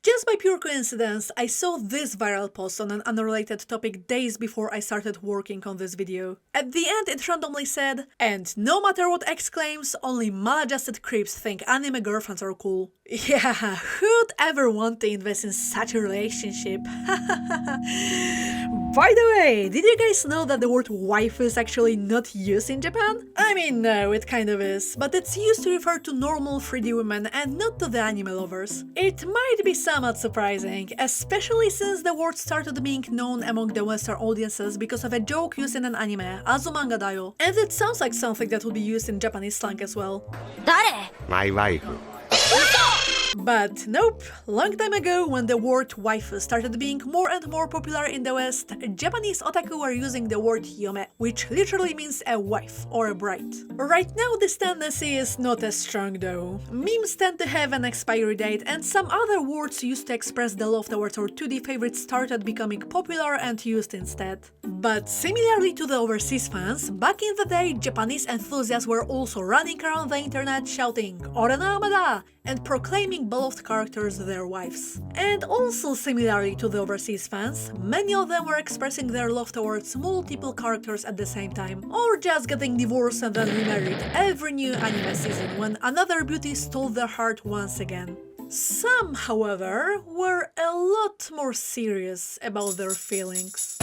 Just by pure coincidence, I saw this viral post on an unrelated topic days before I started working on this video. At the end it randomly said, "And no matter what X claims, only maladjusted creeps think anime girlfriends are cool." Yeah, who'd ever want to invest in such a relationship? By the way, did you guys know that the word waifu is actually not used in Japan? I mean, no, it kind of is, but it's used to refer to normal 3D women and not to the anime lovers. It might be somewhat surprising, especially since the word started being known among the Western audiences because of a joke used in an anime, Azumanga Daioh, and it sounds like something that would be used in Japanese slang as well. Dare? My wife. But nope, long time ago when the word waifu started being more and more popular in the West, Japanese otaku were using the word yome, which literally means a wife or a bride. Right now this tendency is not as strong though. Memes tend to have an expiry date and some other words used to express the love towards our 2D favorites started becoming popular and used instead. But similarly to the overseas fans, back in the day Japanese enthusiasts were also running around the internet shouting "Ore no amada!" and proclaiming beloved characters their wives. And also similarly to the overseas fans, many of them were expressing their love towards multiple characters at the same time, or just getting divorced and then remarried every new anime season when another beauty stole their heart once again. Some, however, were a lot more serious about their feelings.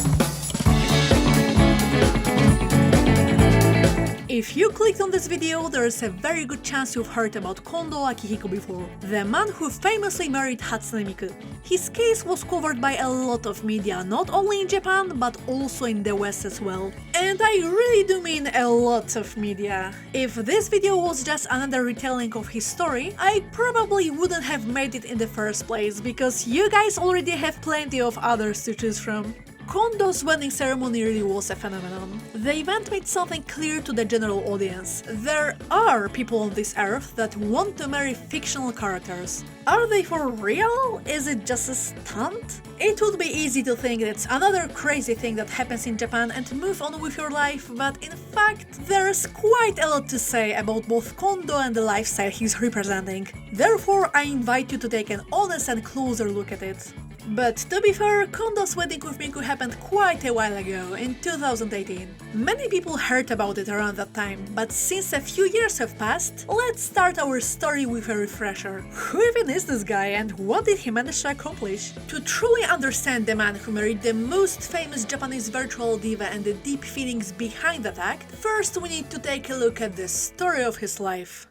If you clicked on this video, there's a very good chance you've heard about Kondo Akihiko before, the man who famously married Hatsune Miku. His case was covered by a lot of media, not only in Japan, but also in the West as well. And I really do mean a lot of media. If this video was just another retelling of his story, I probably wouldn't have made it in the first place, because you guys already have plenty of others to choose from. Kondo's wedding ceremony really was a phenomenon. The event made something clear to the general audience. There are people on this earth that want to marry fictional characters. Are they for real? Is it just a stunt? It would be easy to think it's another crazy thing that happens in Japan and move on with your life, but in fact there's quite a lot to say about both Kondo and the lifestyle he's representing. Therefore, I invite you to take an honest and closer look at it. But to be fair, Kondo's wedding with Miku happened quite a while ago, in 2018. Many people heard about it around that time, but since a few years have passed, let's start our story with a refresher. Who even is this guy and what did he manage to accomplish? To truly understand the man who married the most famous Japanese virtual diva and the deep feelings behind that act, first we need to take a look at the story of his life.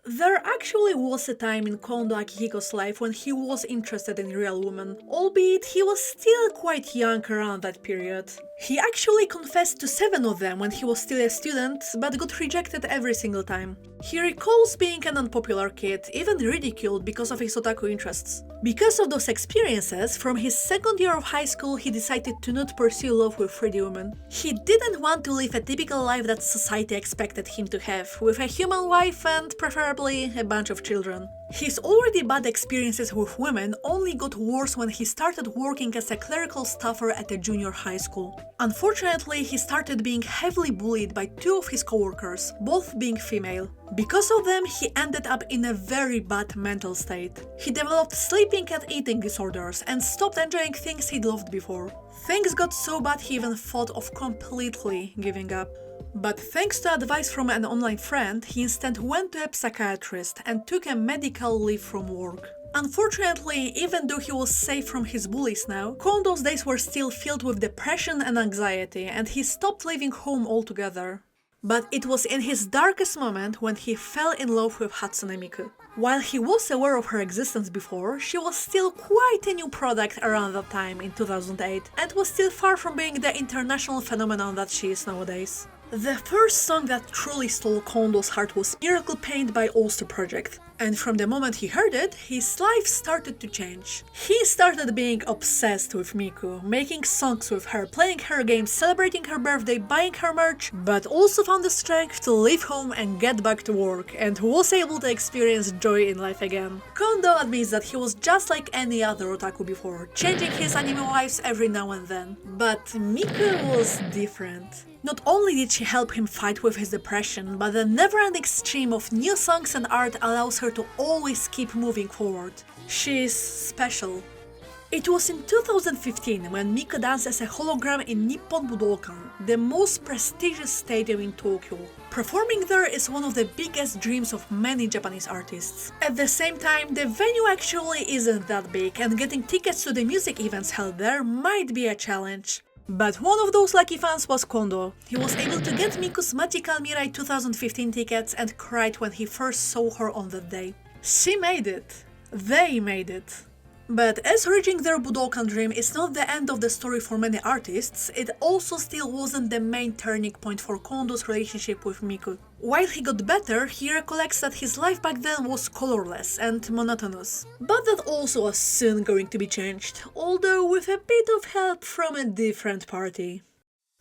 There actually was a time in Kondo Akihiko's life when he was interested in real women, albeit he was still quite young around that period. He actually confessed to 7 of them when he was still a student, but got rejected every single time. He recalls being an unpopular kid, even ridiculed because of his otaku interests. Because of those experiences, from his second year of high school he decided to not pursue love with 3D women. He didn't want to live a typical life that society expected him to have, with a human wife and preferably a bunch of children. His already bad experiences with women only got worse when he started working as a clerical staffer at a junior high school. Unfortunately, he started being heavily bullied by 2 of his coworkers, both being female. Because of them, he ended up in a very bad mental state. He developed sleeping and eating disorders and stopped enjoying things he'd loved before. Things got so bad he even thought of completely giving up. But thanks to advice from an online friend, he instead went to a psychiatrist and took a medical leave from work. Unfortunately, even though he was safe from his bullies now, Kondo's days were still filled with depression and anxiety, and he stopped leaving home altogether. But it was in his darkest moment when he fell in love with Hatsune Miku. While he was aware of her existence before, she was still quite a new product around that time in 2008, and was still far from being the international phenomenon that she is nowadays. The first song that truly stole Kondo's heart was Miracle Paint by All-Star Project, and from the moment he heard it, his life started to change. He started being obsessed with Miku, making songs with her, playing her games, celebrating her birthday, buying her merch, but also found the strength to leave home and get back to work, and was able to experience joy in life again. Kondo admits that he was just like any other otaku before, changing his anime wives every now and then. But Miku was different. Not only did she help him fight with his depression, but the never-ending stream of new songs and art allows her her to always keep moving forward. She's special. It was in 2015 when Miku danced as a hologram in Nippon Budokan, the most prestigious stadium in Tokyo. Performing there is one of the biggest dreams of many Japanese artists. At the same time, the venue actually isn't that big, and getting tickets to the music events held there might be a challenge. But one of those lucky fans was Kondo. He was able to get Miku's Magical Mirai 2015 tickets and cried when he first saw her on that day. She made it. They made it. But as reaching their Budokan dream is not the end of the story for many artists, it also still wasn't the main turning point for Kondo's relationship with Miku. While he got better, he recollects that his life back then was colorless and monotonous. But that also was soon going to be changed, although with a bit of help from a different party.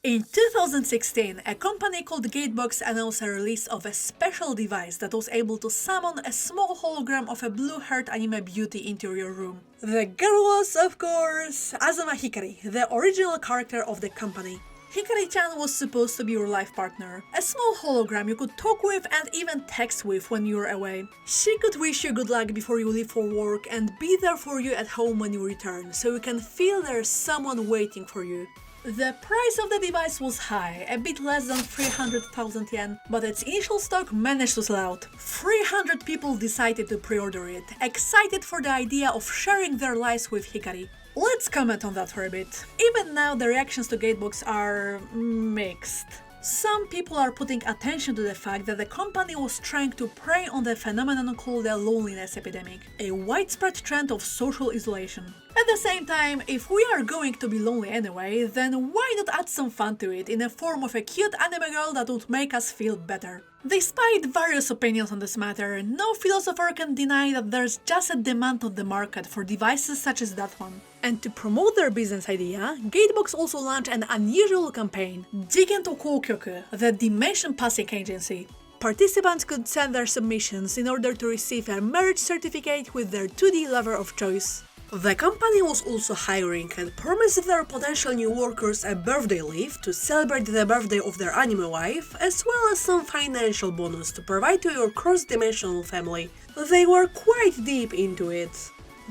In 2016, a company called Gatebox announced a release of a special device that was able to summon a small hologram of a blue-haired anime beauty into your room. The girl was, of course, Azuma Hikari, the original character of the company. Hikari-chan was supposed to be your life partner, a small hologram you could talk with and even text with when you were away. She could wish you good luck before you leave for work and be there for you at home when you return, so you can feel there's someone waiting for you. The price of the device was high, a bit less than 300,000 yen, but its initial stock managed to sell out. 300 people decided to pre-order it, excited for the idea of sharing their lives with Hikari. Let's comment on that for a bit. Even now the reactions to Gatebox are mixed. Some people are putting attention to the fact that the company was trying to prey on the phenomenon called the loneliness epidemic, a widespread trend of social isolation. At the same time, if we are going to be lonely anyway, then why not add some fun to it in the form of a cute anime girl that would make us feel better? Despite various opinions on this matter, no philosopher can deny that there's just a demand on the market for devices such as that one. And to promote their business idea, Gatebox also launched an unusual campaign, Jigen to Koukyoku, the Dimension Passing Agency. Participants could send their submissions in order to receive a marriage certificate with their 2D lover of choice. The company was also hiring and promised their potential new workers a birthday leave to celebrate the birthday of their anime wife, as well as some financial bonus to provide to your cross-dimensional family. They were quite deep into it.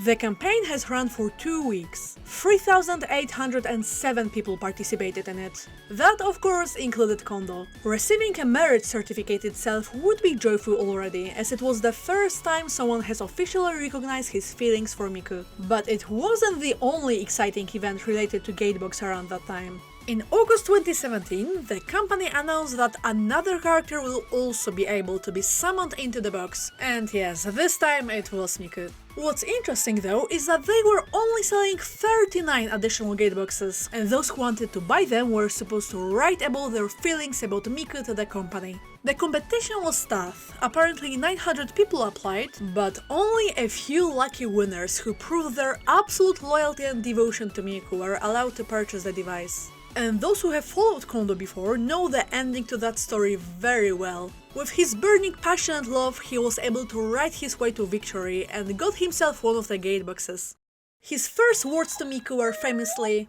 The campaign has run for 2 weeks. 3,807 people participated in it. That, of course, included Kondo. Receiving a marriage certificate itself would be joyful already, as it was the first time someone has officially recognized his feelings for Miku. But it wasn't the only exciting event related to Gatebox around that time. In August 2017, the company announced that another character will also be able to be summoned into the box. And yes, this time it was Miku. What's interesting though is that they were only selling 39 additional Gateboxes, and those who wanted to buy them were supposed to write about their feelings about Miku to the company. The competition was tough. Apparently 900 people applied, but only a few lucky winners who proved their absolute loyalty and devotion to Miku were allowed to purchase the device. And those who have followed Kondo before know the ending to that story very well. With his burning passion and love, he was able to ride his way to victory and got himself one of the Gateboxes. His first words to Miku were famously,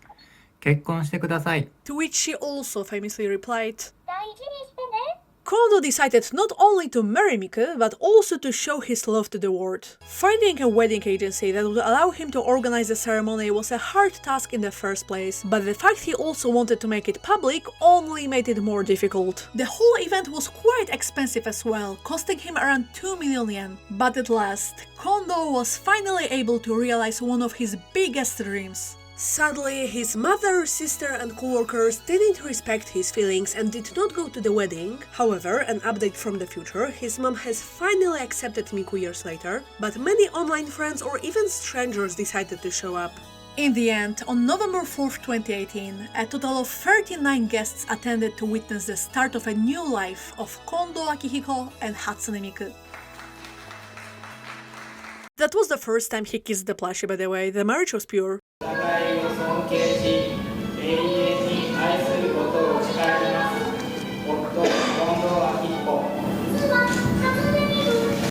結婚してください. to which she also famously replied. Kondo decided not only to marry Miku, but also to show his love to the world. Finding a wedding agency that would allow him to organize the ceremony was a hard task in the first place, but the fact he also wanted to make it public only made it more difficult. The whole event was quite expensive as well, costing him around 2 million yen. But at last, Kondo was finally able to realize one of his biggest dreams. Sadly, his mother, sister and co-workers didn't respect his feelings and did not go to the wedding. However, an update from the future, his mom has finally accepted Miku years later, but many online friends or even strangers decided to show up. In the end, on November 4th, 2018, a total of 39 guests attended to witness the start of a new life of Kondo Akihiko and Hatsune Miku. That was the first time he kissed the plushie, by the way. The marriage was pure.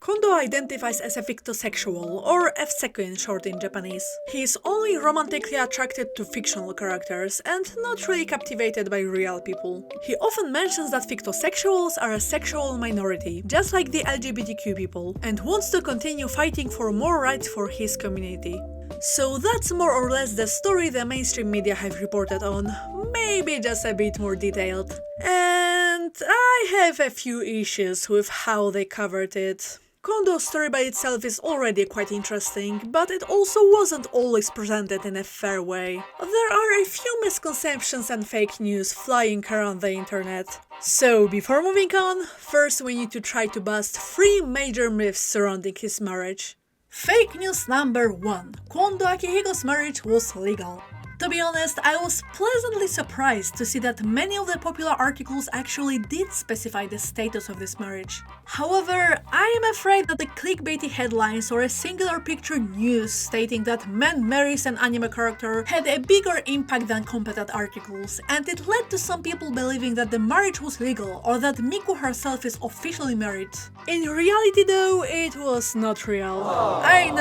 Kondo identifies as a fictosexual, or F-seku in short in Japanese. He is only romantically attracted to fictional characters and not really captivated by real people. He often mentions that fictosexuals are a sexual minority, just like the LGBTQ people, and wants to continue fighting for more rights for his community. So that's more or less the story the mainstream media have reported on, maybe just a bit more detailed. And I have a few issues with how they covered it. Kondo's story by itself is already quite interesting, but it also wasn't always presented in a fair way. There are a few misconceptions and fake news flying around the internet. So before moving on, first we need to try to bust 3 major myths surrounding his marriage. Fake news number 1. Kondo Akihiko's marriage was legal. To be honest, I was pleasantly surprised to see that many of the popular articles actually did specify the status of this marriage. However, I am afraid that the clickbaity headlines or a singular picture news stating that man marries an anime character had a bigger impact than competent articles, and it led to some people believing that the marriage was legal or that Miku herself is officially married. In reality though, it was not real. I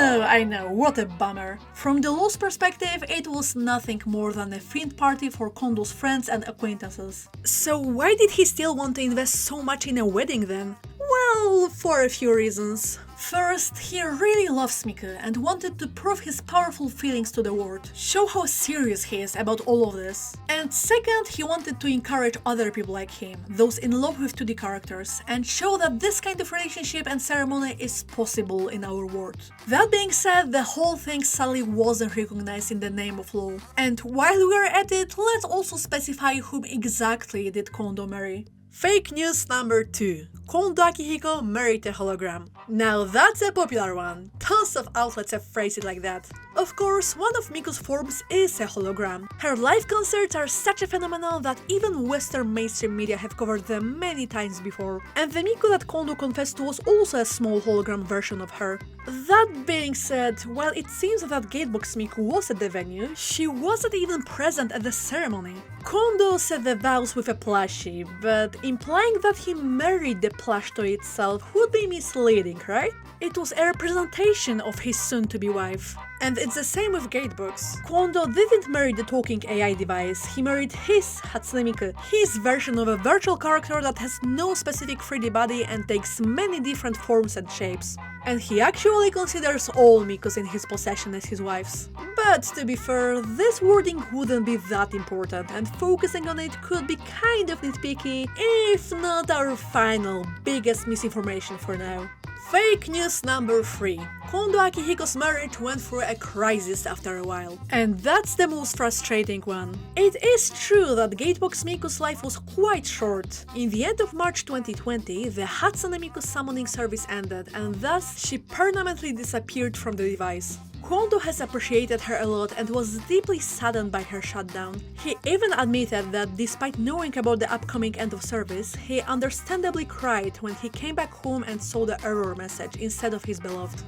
know, what a bummer. From the law's perspective, it was nothing more than a themed party for Kondo's friends and acquaintances. So why did he still want to invest so much in a wedding then? Well, for a few reasons. First, he really loves Miku and wanted to prove his powerful feelings to the world, show how serious he is about all of this. And second, he wanted to encourage other people like him, those in love with 2D characters, and show that this kind of relationship and ceremony is possible in our world. That being said, the whole thing sadly wasn't recognized in the name of law. And while we're at it, let's also specify whom exactly did Kondo marry. Fake news number 2. Kondo Akihiko married a hologram. Now that's a popular one. Tons of outlets have phrased it like that. Of course, one of Miku's forms is a hologram. Her live concerts are such a phenomenon that even Western mainstream media have covered them many times before. And the Miku that Kondo confessed to was also a small hologram version of her. That being said, while it seems that Gatebox Miku was at the venue, she wasn't even present at the ceremony. Kondo said the vows with a plushie, but implying that he married the plush toy itself would be misleading, right? It was a representation of his soon-to-be wife. And it's the same with Gatebox. Kondo didn't marry the talking AI device, he married his Hatsune Miku, his version of a virtual character that has no specific 3D body and takes many different forms and shapes. And he actually considers all Mikus in his possession as his wives. But to be fair, this wording wouldn't be that important, and focusing on it could be kind of nitpicky, if not our final biggest misinformation for now. Fake news number 3. Kondo Akihiko's marriage went through a crisis after a while. And that's the most frustrating one. It is true that Gatebox Miku's life was quite short. In the end of March 2020, the Hatsune Miku summoning service ended, and thus she permanently disappeared from the device. Kondo has appreciated her a lot and was deeply saddened by her shutdown. He even admitted that despite knowing about the upcoming end of service, he understandably cried when he came back home and saw the error message instead of his beloved.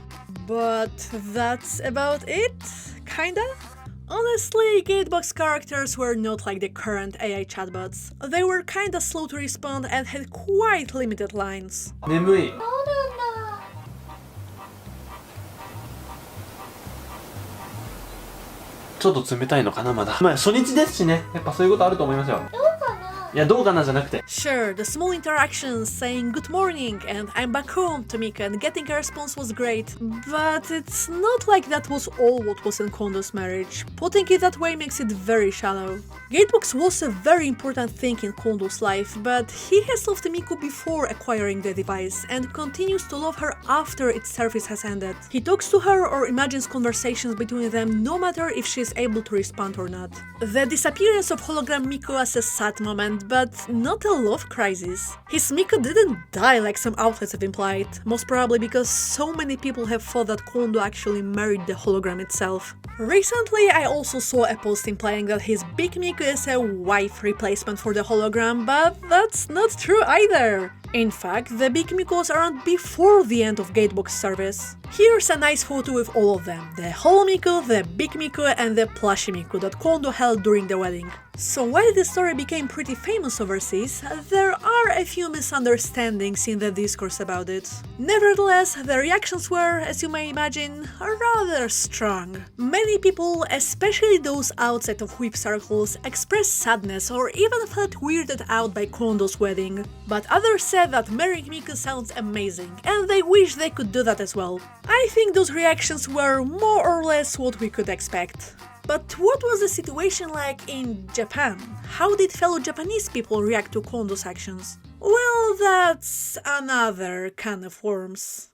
But that's about it? Kinda? Honestly, Gatebox characters were not like the current AI chatbots. They were kinda slow to respond and had quite limited lines. 眠い。ちょっと冷たいのかなまだ。まあ初日ですしね。やっぱそういうことあると思いますよ。いやどうかなじゃなくて。 Sure, the small interactions saying good morning and I'm back home to Miku and getting a response was great. But it's not like that was all what was in Kondo's marriage. Putting it that way makes it very shallow. Gatebox was a very important thing in Kondo's life, but he has loved Miku before acquiring the device and continues to love her after its service has ended. He talks to her or imagines conversations between them no matter if she is able to respond or not. The disappearance of hologram Miku was a sad moment, but not a love crisis. His Miku didn't die like some outlets have implied, most probably because so many people have thought that Kondo actually married the hologram itself. Recently, I also saw a post implying that his big Miku is a wife replacement for the hologram, but that's not true either. In fact, the Big Mikos aren't before the end of Gatebox service. Here's a nice photo with all of them, the Hollow Miku, the Big Miku and the Plushie Miku that Kondo held during the wedding. So while this story became pretty famous overseas, there are a few misunderstandings in the discourse about it. Nevertheless, the reactions were, as you may imagine, rather strong. Many people, especially those outside of whip circles, expressed sadness or even felt weirded out by Kondo's wedding. But others said that marrying Miku sounds amazing, and they wish they could do that as well. I think those reactions were more or less what we could expect. But what was the situation like in Japan? How did fellow Japanese people react to Kondo's actions? Well, that's another can of worms.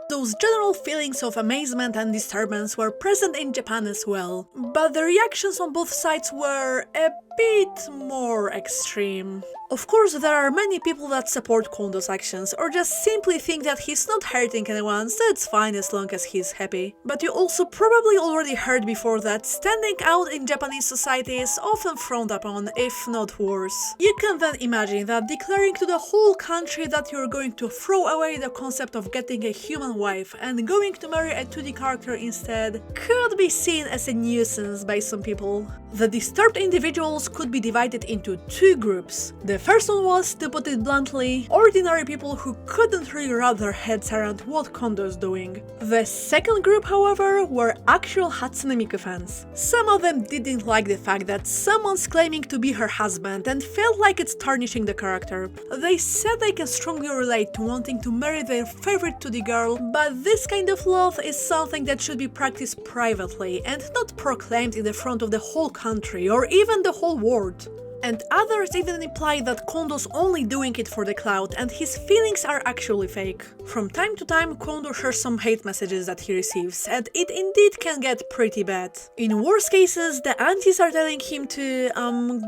Those general feelings of amazement and disturbance were present in Japan as well, but the reactions on both sides were a bit more extreme. Of course, there are many people that support Kondo's actions or just simply think that he's not hurting anyone, so it's fine as long as he's happy. But you also probably already heard before that standing out in Japanese society is often frowned upon, if not worse. You can then imagine that declaring to the whole country that you're going to throw away the concept of getting a human wife and going to marry a 2D character instead could be seen as a nuisance by some people. The disturbed individuals could be divided into two groups. The first one was, to put it bluntly, ordinary people who couldn't really wrap their heads around what Kondo is doing. The second group, however, were actual Hatsune Miku fans. Some of them didn't like the fact that someone's claiming to be her husband and felt like it's tarnishing the character. They said they can strongly relate to wanting to marry their favorite 2D girl, but this kind of love is something that should be practiced privately and not proclaimed in the front of the whole country or even the whole world. And others even imply that Kondo's only doing it for the clout and his feelings are actually fake. From time to time, Kondo shares some hate messages that he receives, and it indeed can get pretty bad. In worse cases, the aunties are telling him to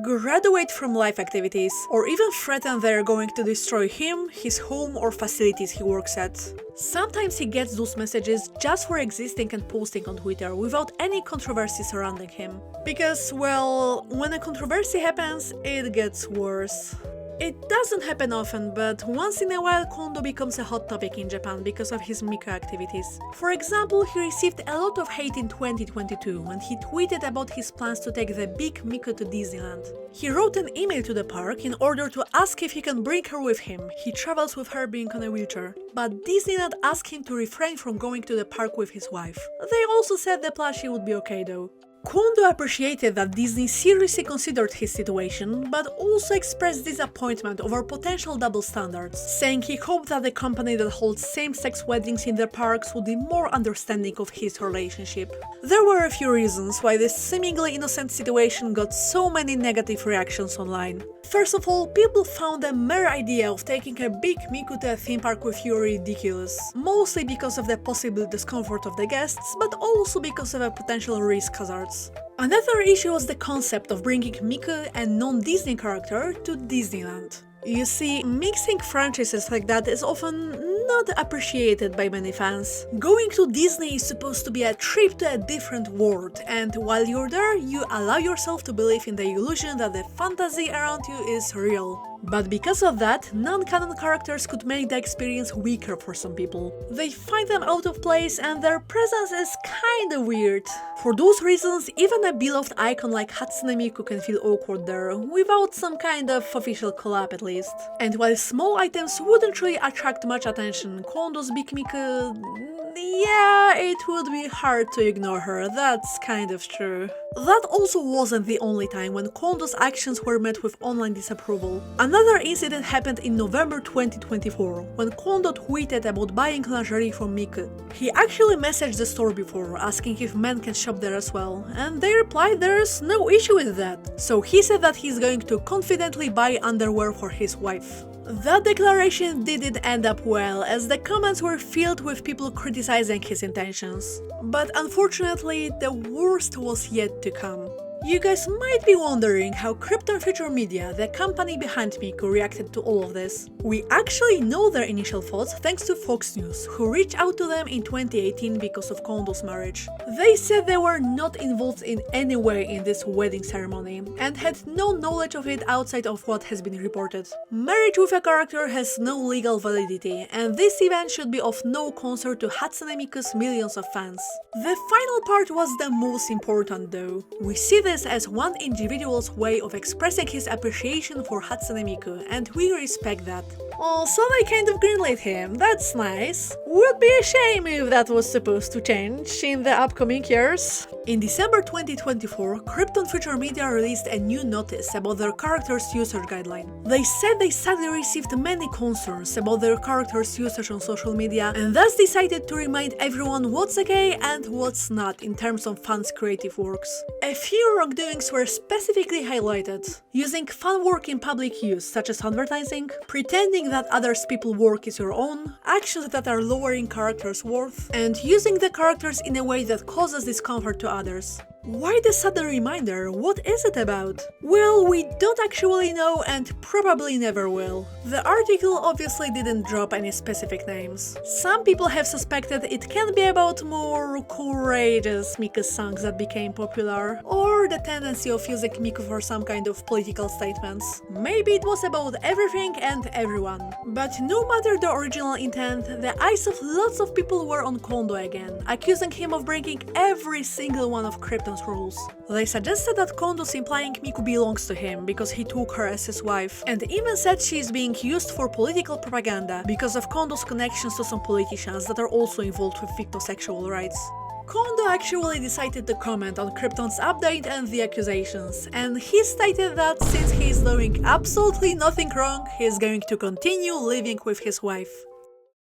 graduate from life activities, or even threaten they're going to destroy him, his home or facilities he works at. Sometimes he gets those messages just for existing and posting on Twitter without any controversy surrounding him. Because, well, when a controversy happens, it gets worse. It doesn't happen often, but once in a while Kondo becomes a hot topic in Japan because of his Miku activities. For example, he received a lot of hate in 2022 when he tweeted about his plans to take the Big Miku to Disneyland. He wrote an email to the park in order to ask if he can bring her with him. He travels with her being on a wheelchair. But Disneyland asked him to refrain from going to the park with his wife. They also said the plushie would be okay though. Kondo appreciated that Disney seriously considered his situation, but also expressed disappointment over potential double standards, saying he hoped that the company that holds same-sex weddings in their parks would be more understanding of his relationship. There were a few reasons why this seemingly innocent situation got so many negative reactions online. First of all, people found the mere idea of taking a Big Miku to a theme park with you ridiculous, mostly because of the possible discomfort of the guests, but also because of a potential risk hazards. Another issue was the concept of bringing Miku, a non-Disney character, to Disneyland. You see, mixing franchises like that is often not appreciated by many fans. Going to Disney is supposed to be a trip to a different world, and while you're there, you allow yourself to believe in the illusion that the fantasy around you is real. But because of that, non-canon characters could make the experience weaker for some people. They find them out of place and their presence is kinda weird. For those reasons, even a beloved icon like Hatsune Miku can feel awkward there, without some kind of official collab at least. And while small items wouldn't really attract much attention, Kondo's Big Miku... yeah, it would be hard to ignore her, that's kind of true. That also wasn't the only time when Kondo's actions were met with online disapproval. Another incident happened in November 2024, when Kondo tweeted about buying lingerie from Miku. He actually messaged the store before, asking if men can shop there as well, and they replied there's no issue with that. So he said that he's going to confidently buy underwear for his wife. That declaration didn't end up well, as the comments were filled with people criticizing his intentions. But unfortunately, the worst was yet to come. You guys might be wondering how Krypton Future Media, the company behind Miku, reacted to all of this. We actually know their initial thoughts thanks to Fox News, who reached out to them in 2018 because of Kondo's marriage. They said they were not involved in any way in this wedding ceremony and had no knowledge of it outside of what has been reported. Marriage with a character has no legal validity, and this event should be of no concern to Hatsune Miku's millions of fans. The final part was the most important though. We see this as one individual's way of expressing his appreciation for Hatsune Miku, and we respect that. Also, they kind of greenlit him, that's nice. Would be a shame if that was supposed to change in the upcoming years. In December 2024, Krypton Future Media released a new notice about their character's usage guideline. They said they sadly received many concerns about their character's usage on social media and thus decided to remind everyone what's okay and what's not in terms of fans' creative works. A few wrongdoings were specifically highlighted: using fan work in public use, such as advertising, pretending that others people's work is your own, actions that are lowering characters' worth, and using the characters in a way that causes discomfort to others. Why the sudden reminder? What is it about? Well, we don't actually know and probably never will. The article obviously didn't drop any specific names. Some people have suspected it can be about more courageous Miku songs that became popular, or the tendency of using Miku for some kind of political statements. Maybe it was about everything and everyone. But no matter the original intent, the eyes of lots of people were on Kondo again, accusing him of breaking every single one of Krypton's rules. They suggested that Kondo's implying Miku belongs to him because he took her as his wife, and even said she is being used for political propaganda because of Kondo's connections to some politicians that are also involved with fictosexual rights. Kondo actually decided to comment on Krypton's update and the accusations, and he stated that since he is doing absolutely nothing wrong, he is going to continue living with his wife.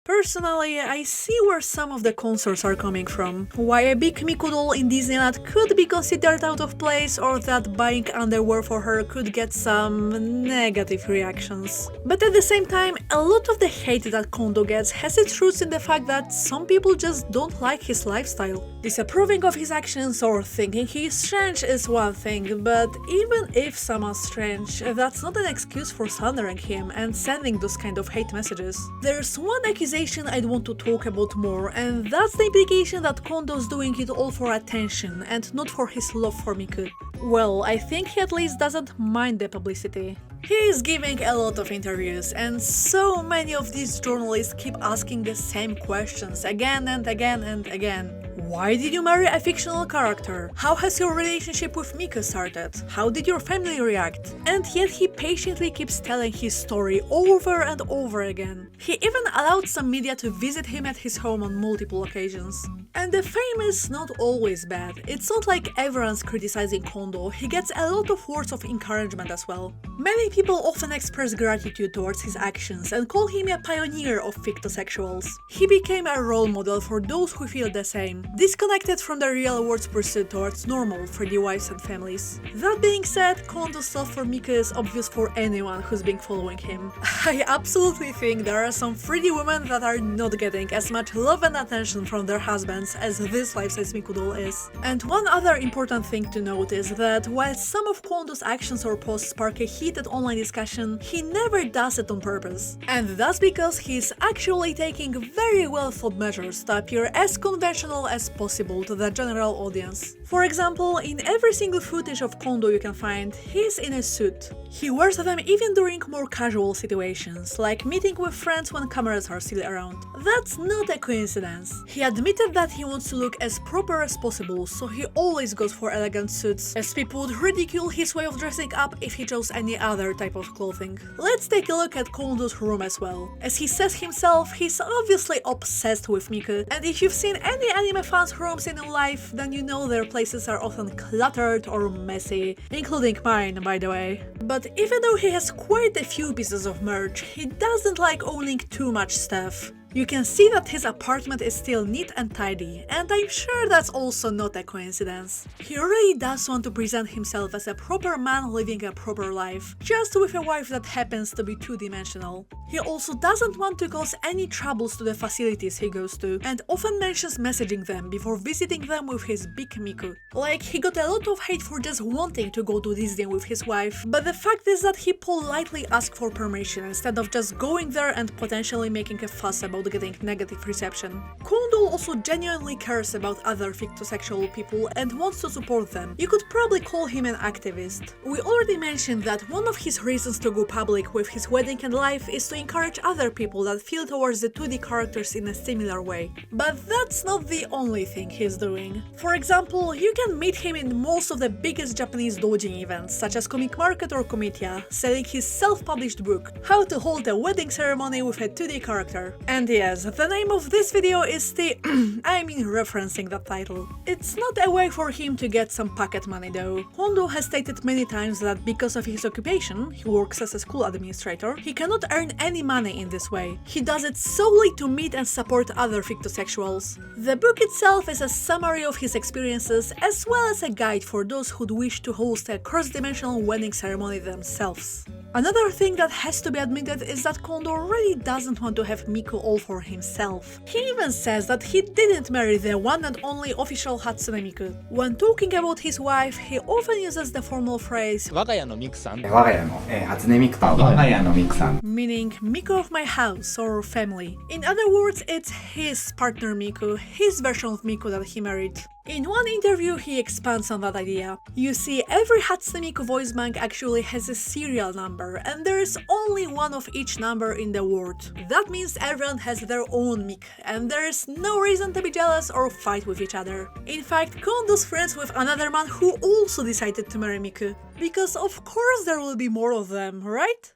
Personally, I see where some of the concerns are coming from. Why a big Miku doll in Disneyland could be considered out of place, or that buying underwear for her could get some negative reactions. But at the same time, a lot of the hate that Kondo gets has its roots in the fact that some people just don't like his lifestyle. Disapproving of his actions or thinking he is strange is one thing, but even if someone's strange, that's not an excuse for slandering him and sending those kind of hate messages. There's one accusation I'd want to talk about more, and that's the implication that Kondo's doing it all for attention and not for his love for Miku. Well, I think he at least doesn't mind the publicity. He is giving a lot of interviews, and so many of these journalists keep asking the same questions again and again and again. Why did you marry a fictional character? How has your relationship with Miku started? How did your family react? And yet he patiently keeps telling his story over and over again. He even allowed some media to visit him at his home on multiple occasions. And the fame is not always bad. It's not like everyone's criticizing Kondo, he gets a lot of words of encouragement as well. Many people often express gratitude towards his actions and call him a pioneer of fictosexuals. He became a role model for those who feel the same, disconnected from the real world's pursuit towards normal 3D wives and families. That being said, Kondo's love for Miku is obvious for anyone who's been following him. I absolutely think there are some 3D women that are not getting as much love and attention from their husbands as this life-size Miku doll is. And one other important thing to note is that while some of Kondo's actions or posts spark a heated online discussion, he never does it on purpose. And that's because he's actually taking very well thought measures to appear as conventional as possible to the general audience. For example, in every single footage of Kondo you can find, he's in a suit. He wears them even during more casual situations, like meeting with friends when cameras are still around. That's not a coincidence. He admitted that he wants to look as proper as possible, so he always goes for elegant suits, as people would ridicule his way of dressing up if he chose any other type of clothing. Let's take a look at Kondo's room as well. As he says himself, he's obviously obsessed with Miku, and if you've seen any anime fans' rooms in life, then you know their places are often cluttered or messy, including mine, by the way. But even though he has quite a few pieces of merch, he doesn't like owning too much stuff. You can see that his apartment is still neat and tidy, and I'm sure that's also not a coincidence. He really does want to present himself as a proper man living a proper life, just with a wife that happens to be two-dimensional. He also doesn't want to cause any troubles to the facilities he goes to, and often mentions messaging them before visiting them with his big Miku. Like, he got a lot of hate for just wanting to go to Disney with his wife, but the fact is that he politely asked for permission instead of just going there and potentially making a fuss about getting negative reception. Kondo also genuinely cares about other fictosexual people and wants to support them. You could probably call him an activist. We already mentioned that one of his reasons to go public with his wedding and life is to encourage other people that feel towards the 2D characters in a similar way. But that's not the only thing he's doing. For example, you can meet him in most of the biggest Japanese doujin events, such as Comic Market or Comitia, selling his self-published book, How to Hold a Wedding Ceremony with a 2D Character. And yes, the name of this video is the referencing that title. It's not a way for him to get some pocket money though. Kondo has stated many times that because of his occupation, he works as a school administrator, he cannot earn any money in this way. He does it solely to meet and support other fictosexuals. The book itself is a summary of his experiences as well as a guide for those who'd wish to host a cross-dimensional wedding ceremony themselves. Another thing that has to be admitted is that Kondo really doesn't want to have Miku all for himself. He even says that he didn't marry the one and only official Hatsune Miku. When talking about his wife, he often uses the formal phrase 我が家のミクさん。我が家の、初音ミクと我が家のミクさん。 meaning Miku of my house or family. In other words, it's his partner Miku, his version of Miku that he married. In one interview, he expands on that idea. You see, every Hatsune Miku voice bank actually has a serial number, and there is only one of each number in the world. That means everyone has their own Miku, and there is no reason to be jealous or fight with each other. In fact, Kondo's friends with another man who also decided to marry Miku. Because of course there will be more of them, right?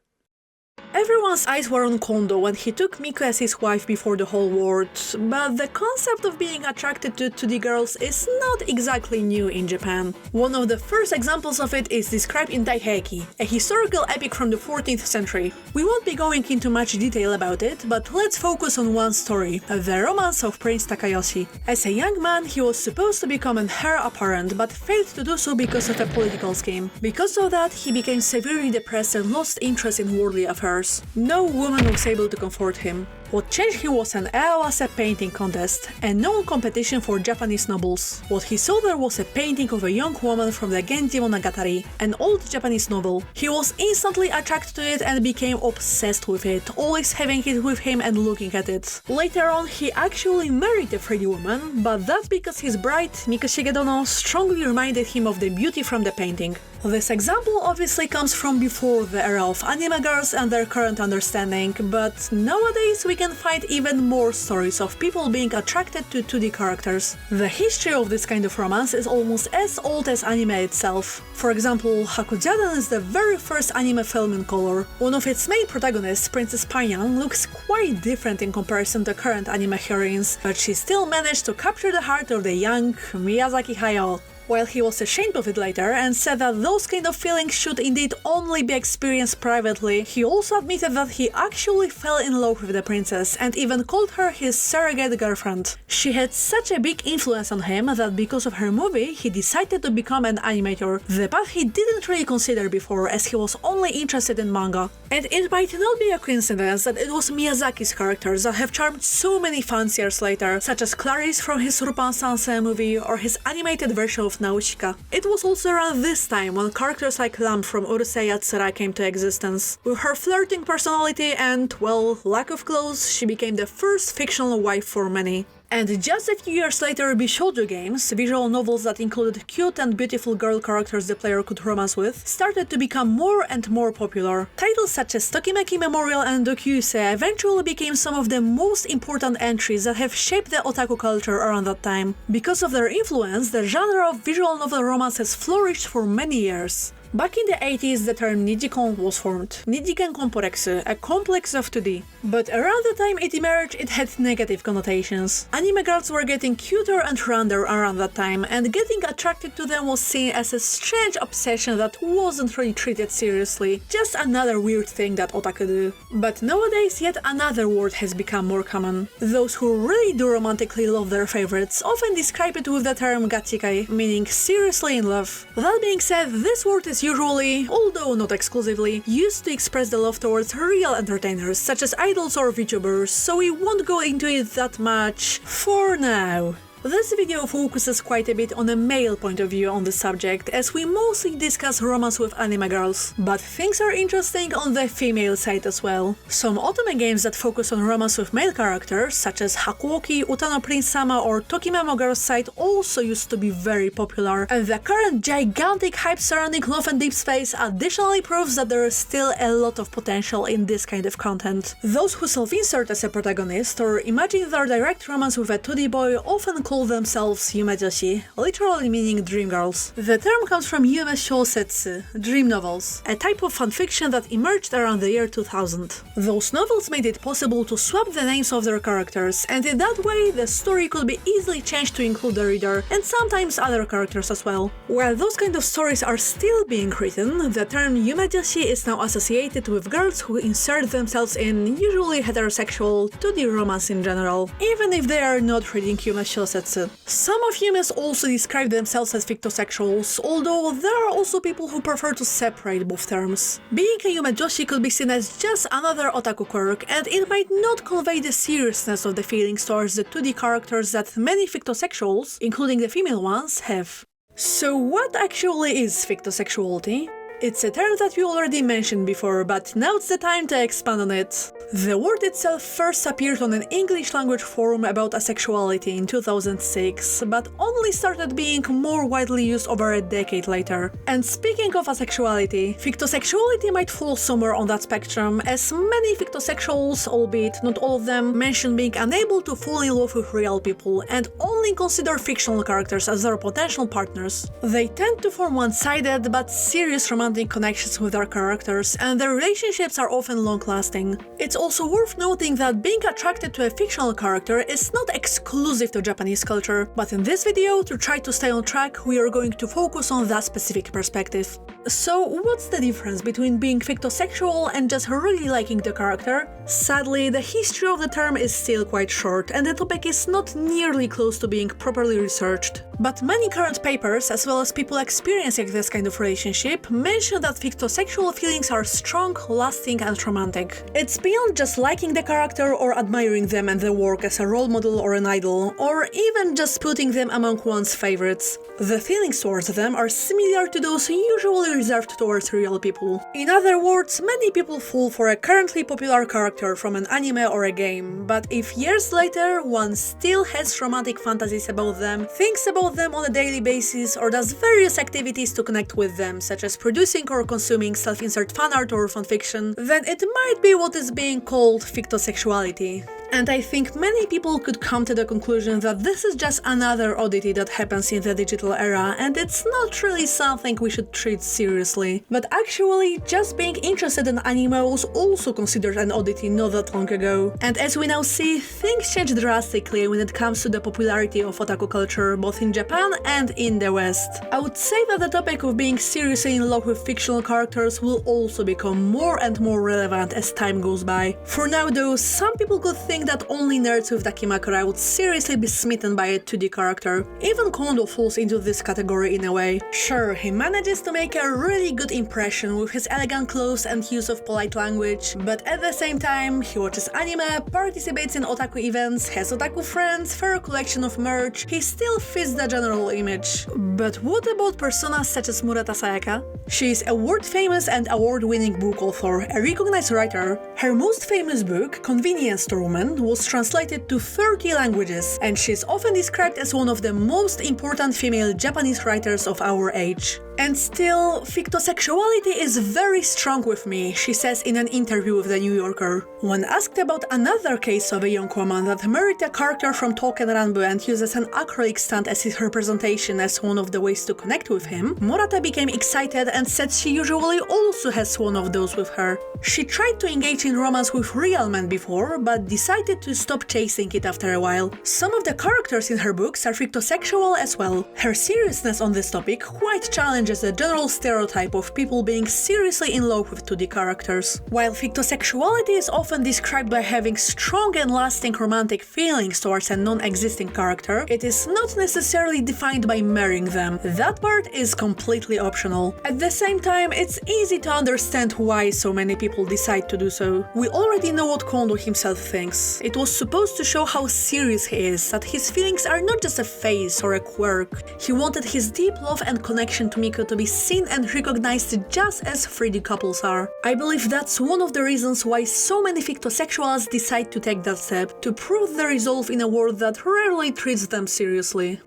Everyone's eyes were on Kondo when he took Miku as his wife before the whole world, but the concept of being attracted to 2D girls is not exactly new in Japan. One of the first examples of it is described in Daiheiki, a historical epic from the 14th century. We won't be going into much detail about it, but let's focus on one story, the romance of Prince Takayoshi. As a young man, he was supposed to become an heir apparent, but failed to do so because of a political scheme. Because of that, he became severely depressed and lost interest in worldly affairs. No woman was able to comfort him. What changed him was an Awase painting contest, a known competition for Japanese nobles. What he saw there was a painting of a young woman from the Genji Monogatari, an old Japanese novel. He was instantly attracted to it and became obsessed with it, always having it with him and looking at it. Later on, he actually married a pretty woman, but that's because his bride, Miku Shigedono, strongly reminded him of the beauty from the painting. This example obviously comes from before the era of anime girls and their current understanding, but nowadays we can find even more stories of people being attracted to 2D characters. The history of this kind of romance is almost as old as anime itself. For example, Hakujadan is the very first anime film in color. One of its main protagonists, Princess Panyan, looks quite different in comparison to current anime heroines, but she still managed to capture the heart of the young Miyazaki Hayao. While he was ashamed of it later and said that those kind of feelings should indeed only be experienced privately, he also admitted that he actually fell in love with the princess and even called her his surrogate girlfriend. She had such a big influence on him that because of her movie, he decided to become an animator, the path he didn't really consider before as he was only interested in manga. And it might not be a coincidence that it was Miyazaki's characters that have charmed so many fans years later, such as Clarice from his Rupan Sansei movie or his animated version of Nausicaa. It was also around this time when characters like Lam from Urusei Yatsura came to existence. With her flirting personality and, well, lack of clothes, she became the first fictional wife for many. And just a few years later, Bishoujo games, visual novels that included cute and beautiful girl characters the player could romance with, started to become more and more popular. Titles such as Tokimeki Memorial and Dokyusei eventually became some of the most important entries that have shaped the otaku culture around that time. Because of their influence, the genre of visual novel romance has flourished for many years. Back in the 80s, the term Nijikon was formed. Nijiken Komporeksu, a complex of 2D. But around the time it emerged, it had negative connotations. Anime girls were getting cuter and rounder around that time, and getting attracted to them was seen as a strange obsession that wasn't really treated seriously, just another weird thing that otaku do. But nowadays, yet another word has become more common. Those who really do romantically love their favorites often describe it with the term gachikai, meaning seriously in love. That being said, this word is usually, although not exclusively, used to express the love towards real entertainers, such as idols or VTubers, so we won't go into it that much for now. This video focuses quite a bit on a male point of view on the subject, as we mostly discuss romance with anime girls, but things are interesting on the female side as well. Some otome games that focus on romance with male characters, such as Hakuoki, Utano Prince-sama or Tokimemo Girls side, also used to be very popular, and the current gigantic hype surrounding Love and Deep Space additionally proves that there is still a lot of potential in this kind of content. Those who self-insert as a protagonist or imagine their direct romance with a 2D boy often call themselves yumejoshi, literally meaning dream girls. The term comes from yume shousetsu, dream novels, a type of fanfiction that emerged around the year 2000. Those novels made it possible to swap the names of their characters, and in that way the story could be easily changed to include the reader, and sometimes other characters as well. While those kind of stories are still being written, the term yumejoshi is now associated with girls who insert themselves in usually heterosexual 2D romance in general, even if they are not reading yume shousetsu. Some of yumes also describe themselves as fictosexuals, although there are also people who prefer to separate both terms. Being a yumejoshi could be seen as just another otaku quirk, and it might not convey the seriousness of the feelings towards the 2D characters that many fictosexuals, including the female ones, have. So what actually is fictosexuality? It's a term that we already mentioned before, but now it's the time to expand on it. The word itself first appeared on an English language forum about asexuality in 2006, but only started being more widely used over a decade later. And speaking of asexuality, fictosexuality might fall somewhere on that spectrum, as many fictosexuals, albeit not all of them, mention being unable to fall in love with real people and only consider fictional characters as their potential partners. They tend to form one-sided but serious romantic connections with their characters, and their relationships are often long-lasting. It's also worth noting that being attracted to a fictional character is not exclusive to Japanese culture, but in this video, to try to stay on track, we are going to focus on that specific perspective. So what's the difference between being fictosexual and just really liking the character? Sadly, the history of the term is still quite short, and the topic is not nearly close to being properly researched. But many current papers, as well as people experiencing this kind of relationship, mention that fictosexual feelings are strong, lasting and romantic. It's beyond just liking the character or admiring them and their work as a role model or an idol, or even just putting them among one's favorites. The feelings towards them are similar to those usually reserved towards real people. In other words, many people fall for a currently popular character from an anime or a game, but if years later one still has romantic fantasies about them, thinks about them on a daily basis, or does various activities to connect with them, such as producing or consuming self-insert fanart or fanfiction, then it might be what is being called fictosexuality. And I think many people could come to the conclusion that this is just another oddity that happens in the digital era, and it's not really something we should treat seriously. But actually, just being interested in anime was also considered an oddity not that long ago. And as we now see, things change drastically when it comes to the popularity of otaku culture, both in Japan and in the West. I would say that the topic of being seriously in love with fictional characters will also become more and more relevant as time goes by. For now though, some people could think that only nerds with Dakimakura would seriously be smitten by a 2D character. Even Kondo falls into this category in a way. Sure, he manages to make a really good impression with his elegant clothes and use of polite language, but at the same time, he watches anime, participates in otaku events, has otaku friends, fair collection of merch, he still fits the general image. But what about personas such as Murata Sayaka? She is a world-famous and award-winning book author, a recognized writer. Her most famous book, Convenience Store Woman, Japan, was translated to 30 languages, and she's often described as one of the most important female Japanese writers of our age. And still, fictosexuality is very strong with me, she says in an interview with The New Yorker. When asked about another case of a young woman that married a character from Tolkien Ranbu and uses an acrylic stand as his representation as one of the ways to connect with him, Murata became excited and said she usually also has one of those with her. She tried to engage in romance with real men before, but decided to stop chasing it after a while. Some of the characters in her books are fictosexual as well. Her seriousness on this topic quite challenges the general stereotype of people being seriously in love with 2D characters. While fictosexuality is often described by having strong and lasting romantic feelings towards a non-existing character, it is not necessarily defined by marrying them. That part is completely optional. At the same time, it's easy to understand why so many people decide to do so. We already know what Kondo himself thinks. It was supposed to show how serious he is, that his feelings are not just a phase or a quirk. He wanted his deep love and connection to Miku to be seen and recognized just as 3D couples are. I believe that's one of the reasons why so many fictosexuals decide to take that step, to prove their resolve in a world that rarely treats them seriously.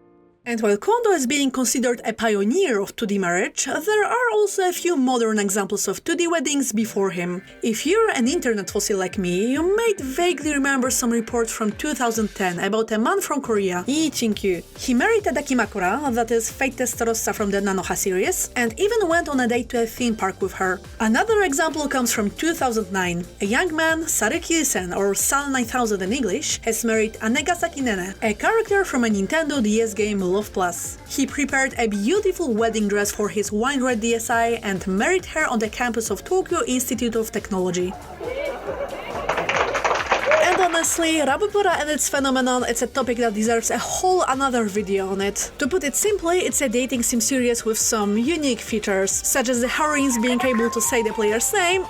And while Kondo is being considered a pioneer of 2D marriage, there are also a few modern examples of 2D weddings before him. If you're an internet fossil like me, you might vaguely remember some reports from 2010 about a man from Korea, Lee Chin-kyu. He married a Dakimakura, that is Fate Testarossa from the Nanoha series, and even went on a date to a theme park with her. Another example comes from 2009. A young man, Saruki-sen, or Sal 9000 in English, has married Anegasaki Nene, a character from a Nintendo DS game Love Plus. He prepared a beautiful wedding dress for his wine-red DSi and married her on the campus of Tokyo Institute of Technology. And honestly, Rabupura and its phenomenon, it's a topic that deserves a whole another video on it. To put it simply, it's a dating sim series with some unique features, such as the heroines being able to say the player's name,